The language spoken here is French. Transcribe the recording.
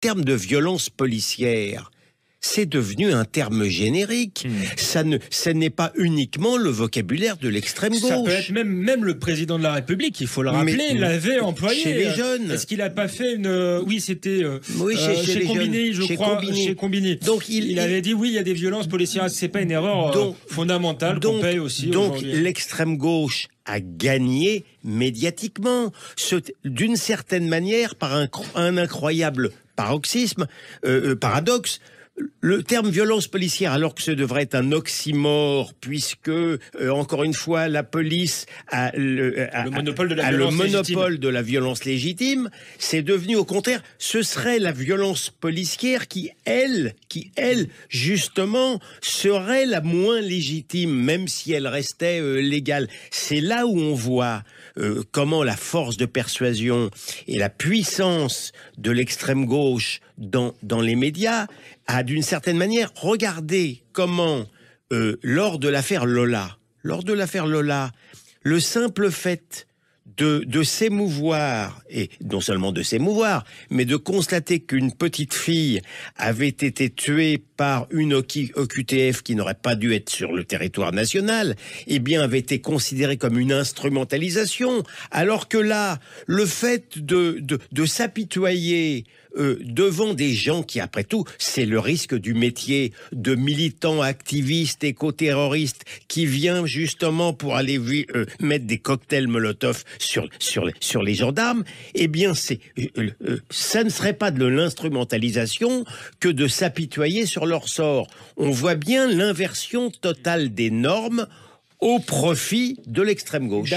terme de violence policière, c'est devenu un terme générique. Ce n'est pas uniquement le vocabulaire de l'extrême gauche. Ça peut être même le président de la République, il faut le rappeler, l'avait employé. Chez les jeunes. Est-ce qu'il n'a pas fait une... Oui, c'était chez Combini, je crois. Chez Combini. Donc il avait dit, oui, il y a des violences policières. C'est pas une erreur fondamentale qu'on paye aussi aujourd'hui. Donc l'extrême gauche a gagné médiatiquement, d'une certaine manière, par un incroyable paradoxe. Le terme violence policière, alors que ce devrait être un oxymore, puisque, encore une fois, la police a le monopole de la violence légitime, c'est devenu, au contraire, ce serait la violence policière qui, elle, justement, serait la moins légitime, même si elle restait légale. C'est là où on voit comment la force de persuasion et la puissance de l'extrême gauche dans les médias a, d'une certaine manière, regardé comment, lors de l'affaire Lola, le simple fait de s'émouvoir, et non seulement de s'émouvoir, mais de constater qu'une petite fille avait été tuée par une OQTF qui n'aurait pas dû être sur le territoire national, eh bien avait été considérée comme une instrumentalisation, alors que là, le fait de s'apitoyer devant des gens qui, après tout, c'est le risque du métier de militant activiste éco-terroriste qui vient justement pour aller mettre des cocktails Molotov sur les gendarmes, eh bien ça ne serait pas de l'instrumentalisation que de s'apitoyer sur leur sort. On voit bien l'inversion totale des normes au profit de l'extrême gauche.